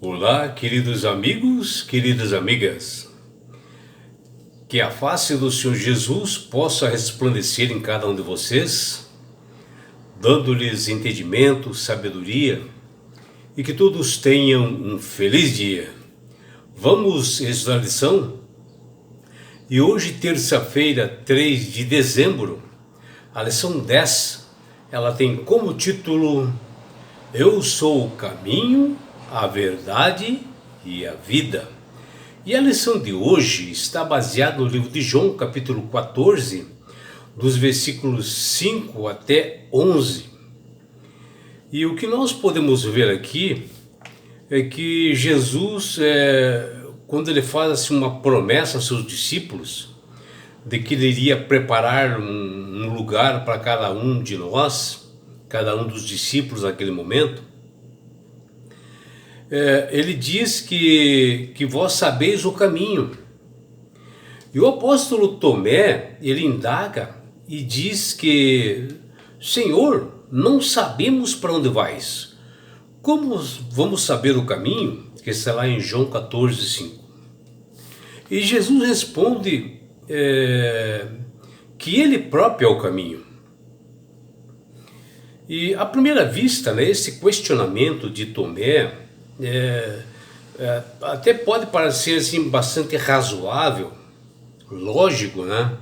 Olá, queridos amigos, queridas amigas. Que a face do Senhor Jesus possa resplandecer em cada um de vocês, dando-lhes entendimento, sabedoria, e que todos tenham um feliz dia. Vamos estudar a lição? E hoje, terça-feira, 3 de dezembro, a lição 10, ela tem como título: Eu sou o caminho, a verdade e a vida. E a lição de hoje está baseada no livro de João, capítulo 14, dos versículos 5 até 11. E o que nós podemos ver aqui é que Jesus, quando ele faz assim, uma promessa aos seus discípulos, de que ele iria preparar um lugar para cada um de nós, cada um dos discípulos naquele momento, ele diz que vós sabeis o caminho. E o apóstolo Tomé, ele indaga e diz que: Senhor, não sabemos para onde vais. Como vamos saber o caminho? Que está lá em João 14, 5. E Jesus responde que ele próprio é o caminho. E à primeira vista, né, esse questionamento de Tomé até pode parecer assim, bastante razoável, lógico, né?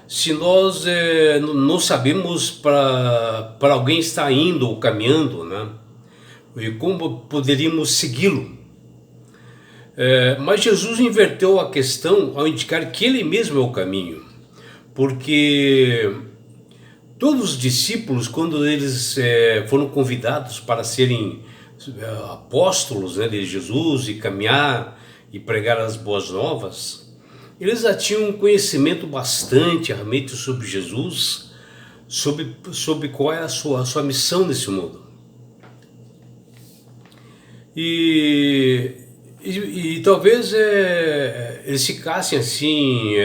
Se nós não sabemos para alguém estar indo ou caminhando, né? E como poderíamos segui-lo. Mas Jesus inverteu a questão ao indicar que ele mesmo é o caminho, porque todos os discípulos, quando eles foram convidados para serem apóstolos, né, de Jesus, e caminhar e pregar as boas novas, eles já tinham um conhecimento bastante realmente sobre Jesus, sobre qual é a sua missão nesse mundo. E talvez eles ficassem assim,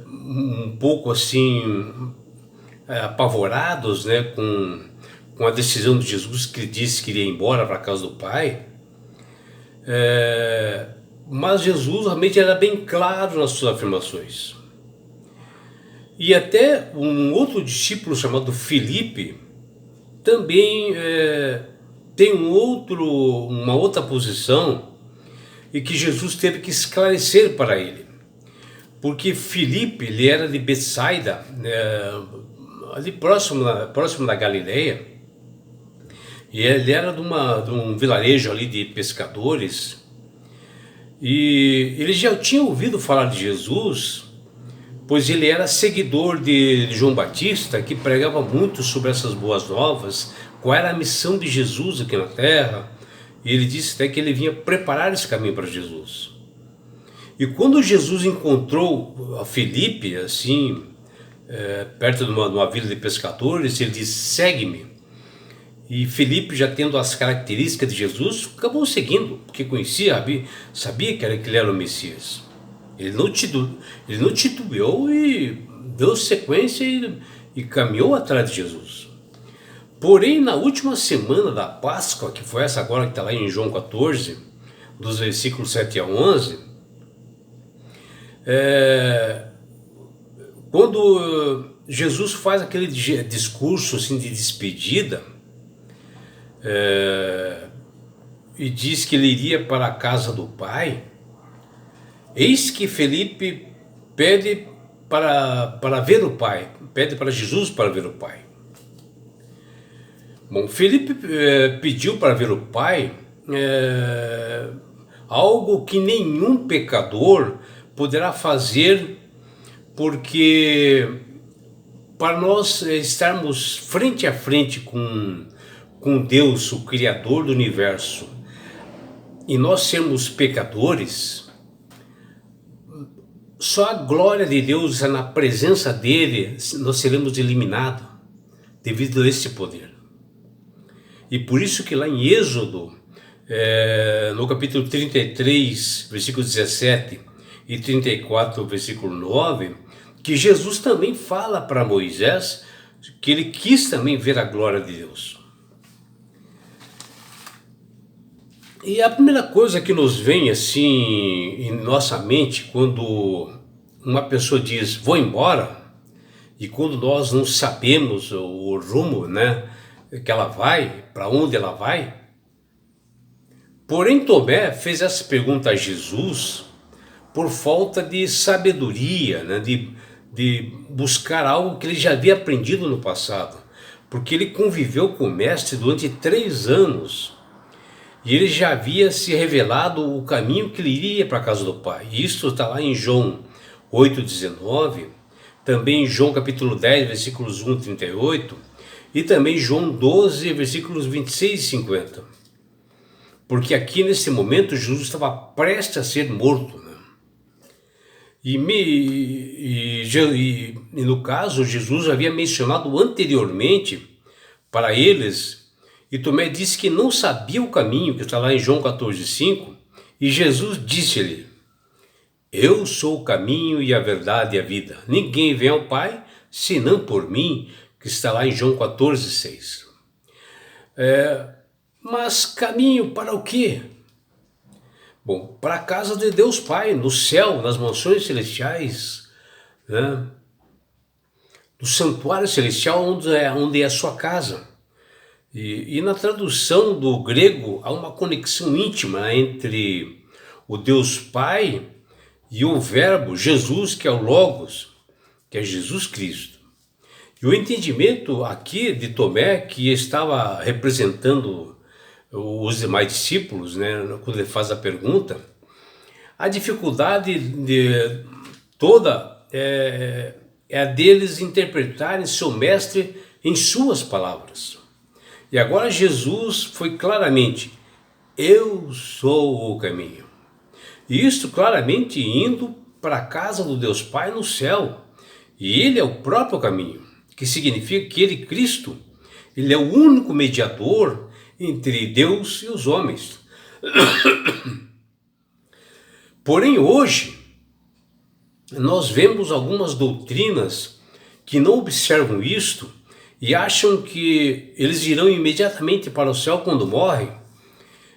um pouco assim, apavorados, né, com a decisão de Jesus, que ele disse que iria embora para a casa do Pai. Mas Jesus realmente era bem claro nas suas afirmações. E até um outro discípulo chamado Filipe também tem uma outra posição, e que Jesus teve que esclarecer para ele. Porque Filipe, ele era de Betsaida, ali próximo da Galileia, e ele era de um vilarejo ali de pescadores, e ele já tinha ouvido falar de Jesus, pois ele era seguidor de João Batista, que pregava muito sobre essas boas novas, qual era a missão de Jesus aqui na terra, e ele disse até que ele vinha preparar esse caminho para Jesus. E quando Jesus encontrou a Filipe, assim, perto de uma vila de pescadores, ele disse: segue-me. E Filipe, já tendo as características de Jesus, acabou seguindo, porque conhecia, sabia que ele era o Messias. Ele não titubeou e deu sequência e caminhou atrás de Jesus. Porém, na última semana da Páscoa, que foi essa agora que está lá em João 14, dos versículos 7 a 11, quando Jesus faz aquele discurso assim, de despedida, e diz que ele iria para a casa do Pai, eis que Felipe pede para ver o Pai, pede para Jesus para ver o Pai. Bom, Felipe pediu para ver o Pai, algo que nenhum pecador poderá fazer, porque para nós estarmos frente a frente com Deus, o Criador do universo, e nós sermos pecadores, só a glória de Deus, na presença dele, nós seremos eliminados devido a esse poder. E por isso que lá em Êxodo, no capítulo 33, versículo 17 e 34, versículo 9, que Jesus também fala para Moisés que ele quis também ver a glória de Deus. E a primeira coisa que nos vem assim em nossa mente quando uma pessoa diz vou embora, e quando nós não sabemos o rumo, né, que ela vai, para onde ela vai. Porém, Tomé fez essa pergunta a Jesus por falta de sabedoria, né, de buscar algo que ele já havia aprendido no passado, porque ele conviveu com o mestre durante 3 anos e ele já havia se revelado o caminho que ele iria para a casa do Pai. E isso está lá em João 8,19, também em João capítulo 10, versículos 1 a 38, e também João 12, versículos 26 e 50. Porque aqui nesse momento Jesus estava prestes a ser morto, né? E no caso, Jesus havia mencionado anteriormente para eles, e Tomé disse que não sabia o caminho, que está lá em João 14,5, e Jesus disse-lhe: Eu sou o caminho e a verdade e a vida. Ninguém vem ao Pai senão por mim, que está lá em João 14,6. Mas caminho para o quê? Bom, para a casa de Deus Pai, no céu, nas mansões celestiais, né? No santuário celestial, onde é a sua casa. E na tradução do grego, há uma conexão íntima entre o Deus Pai e o Verbo, Jesus, que é o Logos, que é Jesus Cristo. E o entendimento aqui de Tomé, que estava representando os demais discípulos, né, quando ele faz a pergunta, a dificuldade toda é a deles interpretarem seu mestre em suas palavras. E agora Jesus foi claramente: eu sou o caminho. E isto claramente indo para a casa do Deus Pai no céu. E ele é o próprio caminho, que significa que ele, Cristo, ele é o único mediador entre Deus e os homens. Porém, hoje, nós vemos algumas doutrinas que não observam isto e acham que eles irão imediatamente para o céu quando morrem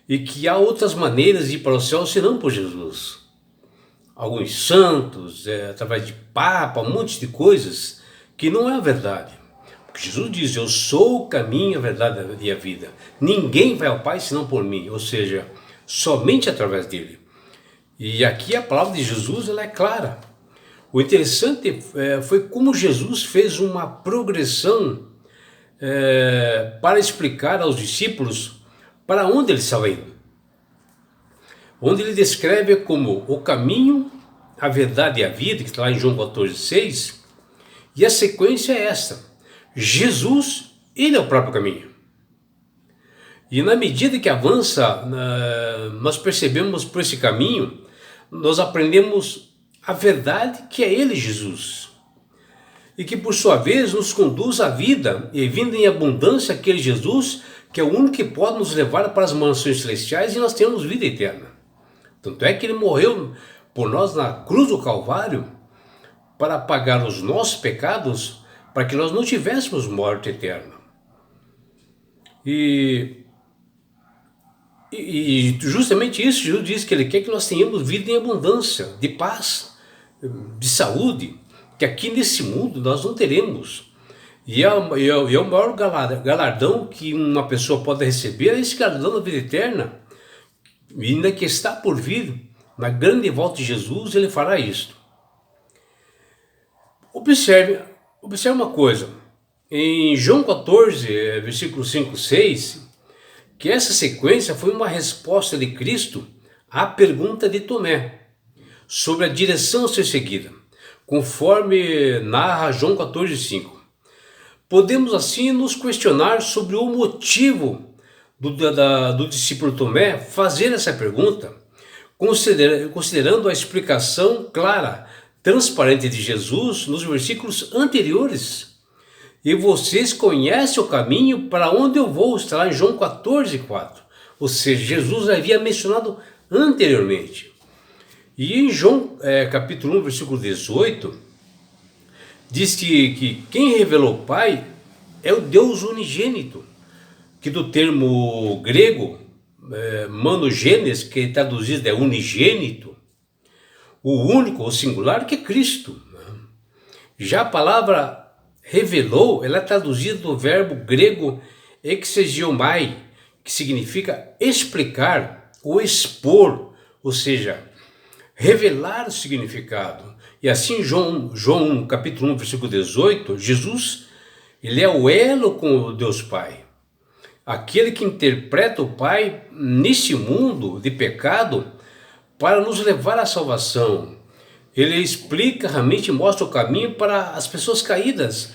e que há outras maneiras de ir para o céu senão por Jesus. Alguns santos, através de papa, um monte de coisas que não é a verdade. Porque Jesus diz: eu sou o caminho, a verdade e a vida. Ninguém vai ao Pai senão por mim, ou seja, somente através dele. E aqui a palavra de Jesus ela é clara. O interessante foi como Jesus fez uma progressão para explicar aos discípulos para onde ele estava indo. Onde ele descreve como o caminho, a verdade e a vida, que está lá em João 14,6, e a sequência é esta: Jesus, ele é o próprio caminho. E na medida que avança, nós percebemos por esse caminho, nós aprendemos a verdade que é ele, Jesus. E que por sua vez nos conduz à vida e vida em abundância, aquele Jesus que é o único que pode nos levar para as mansões celestiais e nós temos vida eterna. Tanto é que ele morreu por nós na cruz do Calvário para pagar os nossos pecados, para que nós não tivéssemos morte eterna. E justamente isso, Jesus diz que ele quer que nós tenhamos vida em abundância, de paz, de saúde, que aqui nesse mundo nós não teremos. E é o maior galardão que uma pessoa pode receber, é esse galardão da vida eterna. E ainda que está por vir, na grande volta de Jesus, ele fará isto. Observe uma coisa, em João 14, versículo 5, 6, que essa sequência foi uma resposta de Cristo à pergunta de Tomé, sobre a direção a ser seguida, conforme narra João 14, 5. Podemos assim nos questionar sobre o motivo do discípulo Tomé fazer essa pergunta, considerando a explicação clara, transparente de Jesus nos versículos anteriores. E vocês conhecem o caminho para onde eu vou, está lá em João 14, 4. Ou seja, Jesus havia mencionado anteriormente. E em João capítulo 1, versículo 18, diz que quem revelou o Pai é o Deus unigênito, que do termo grego monogenes, que traduzido é unigênito, o único, o singular, que é Cristo. Já a palavra revelou, ela é traduzida do verbo grego exegeomai, que significa explicar ou expor, ou seja, revelar o significado. E assim João 1, capítulo 1, versículo 18, Jesus, ele é o elo com o Deus Pai. Aquele que interpreta o Pai neste mundo de pecado para nos levar à salvação. Ele explica, realmente mostra o caminho para as pessoas caídas.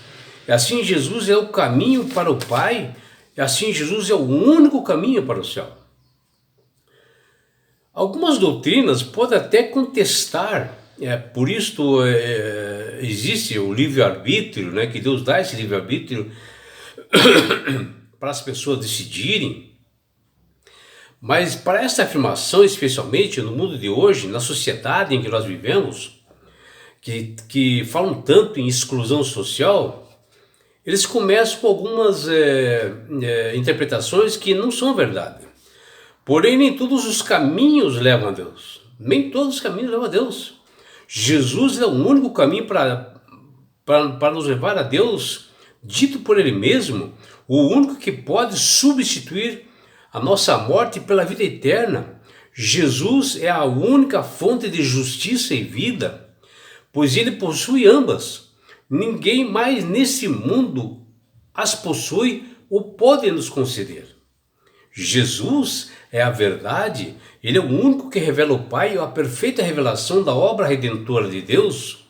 E assim Jesus é o caminho para o Pai, e assim Jesus é o único caminho para o céu. Algumas doutrinas podem até contestar, por isso existe o livre-arbítrio, né, que Deus dá esse livre-arbítrio para as pessoas decidirem. Mas para essa afirmação, especialmente no mundo de hoje, na sociedade em que nós vivemos, que falam tanto em exclusão social, eles começam com algumas interpretações que não são verdade. Porém, nem todos os caminhos levam a Deus. Nem todos os caminhos levam a Deus. Jesus é o único caminho para nos levar a Deus, dito por Ele mesmo, o único que pode substituir a nossa morte pela vida eterna. Jesus é a única fonte de justiça e vida, pois Ele possui ambas. Ninguém mais nesse mundo as possui ou pode nos conceder. Jesus é a verdade, Ele é o único que revela o Pai, a perfeita revelação da obra redentora de Deus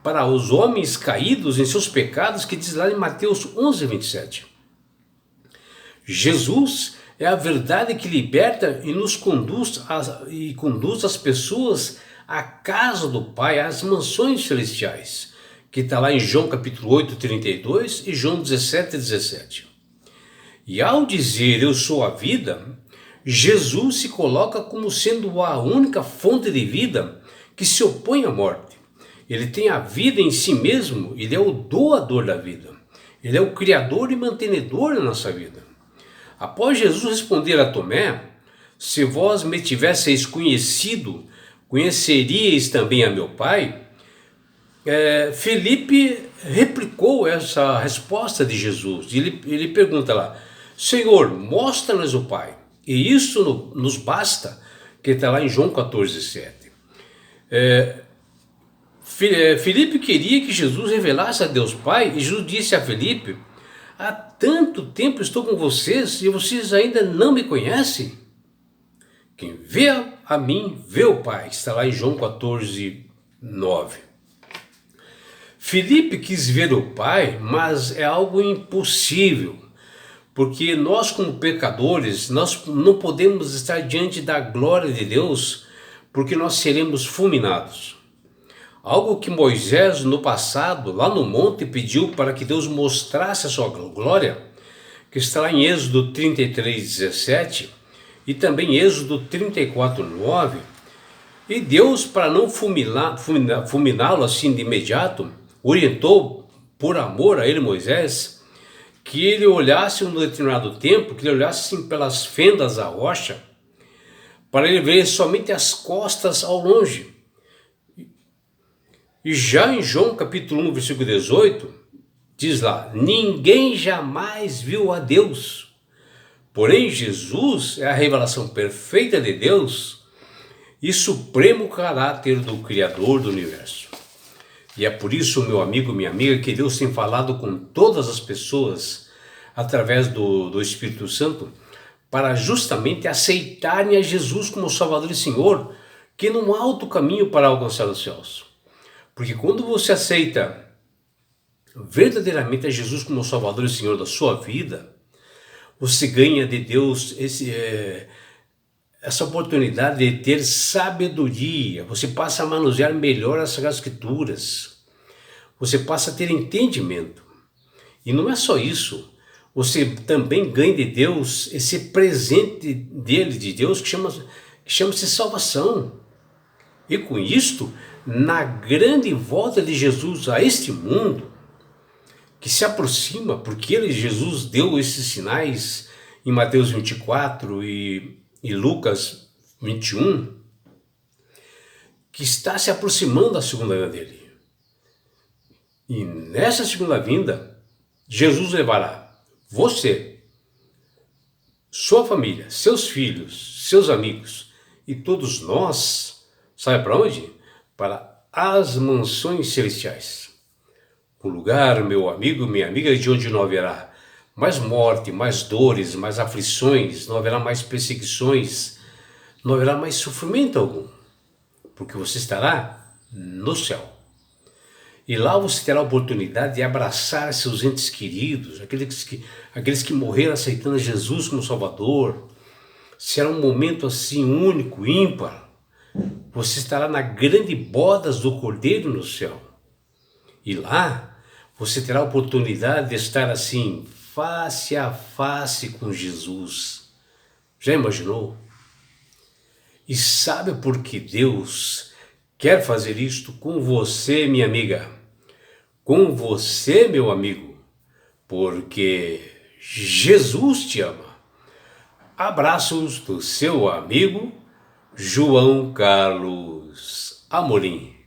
para os homens caídos em seus pecados, que diz lá em Mateus 11, 27. Jesus é a verdade que liberta e nos conduz as pessoas à casa do Pai, às mansões celestiais, que está lá em João capítulo 8, 32 e João 17, 17. E ao dizer eu sou a vida, Jesus se coloca como sendo a única fonte de vida que se opõe à morte. Ele tem a vida em si mesmo, ele é o doador da vida. Ele é o criador e mantenedor da nossa vida. Após Jesus responder a Tomé, se vós me tivesseis conhecido, conheceríeis também a meu Pai, Felipe replicou essa resposta de Jesus. Ele pergunta lá, Senhor, mostra-nos o Pai. E isso nos basta, que está lá em João 14, 7. Felipe queria que Jesus revelasse a Deus Pai, e Jesus disse a Felipe, há tanto tempo estou com vocês e vocês ainda não me conhecem? Quem vê a mim, vê o Pai. Está lá em João 14, 9. Felipe quis ver o Pai, mas é algo impossível, porque nós como pecadores, nós não podemos estar diante da glória de Deus, porque nós seremos fulminados. Algo que Moisés no passado, lá no monte, pediu para que Deus mostrasse a sua glória, que está lá em Êxodo 33, 17 e também Êxodo 34, 9. E Deus, para não fulminá-lo assim de imediato, orientou, por amor a ele, Moisés, que ele olhasse um determinado tempo, que ele olhasse assim pelas fendas da rocha, para ele ver somente as costas ao longe. E já em João capítulo 1, versículo 18, diz lá, ninguém jamais viu a Deus. Porém, Jesus é a revelação perfeita de Deus e supremo caráter do Criador do universo. E é por isso, meu amigo, minha amiga, que Deus tem falado com todas as pessoas através do Espírito Santo para justamente aceitarem a Jesus como Salvador e Senhor, que não há outro caminho para alcançar os céus. Porque quando você aceita verdadeiramente a Jesus como Salvador e Senhor da sua vida, você ganha de Deus essa oportunidade de ter sabedoria, você passa a manusear melhor as Sagradas Escrituras, você passa a ter entendimento. E não é só isso, você também ganha de Deus esse presente de Deus que chama-se salvação. E com isto, na grande volta de Jesus a este mundo, que se aproxima, porque Jesus deu esses sinais em Mateus 24 e Lucas 21, que está se aproximando da segunda vinda dele. E nessa segunda vinda, Jesus levará você, sua família, seus filhos, seus amigos e todos nós, sabe para onde? Para as mansões celestiais. Um lugar, meu amigo, minha amiga, de onde não haverá mais morte, mais dores, mais aflições, não haverá mais perseguições, não haverá mais sofrimento algum, porque você estará no céu. E lá você terá a oportunidade de abraçar seus entes queridos, aqueles que morreram aceitando Jesus como Salvador. Será um momento assim único, ímpar. Você estará na grande bodas do Cordeiro no céu. E lá você terá a oportunidade de estar assim, face a face com Jesus. Já imaginou? E sabe por que Deus quer fazer isto com você, minha amiga? Com você, meu amigo? Porque Jesus te ama. Abraços do seu amigo João Carlos Amorim.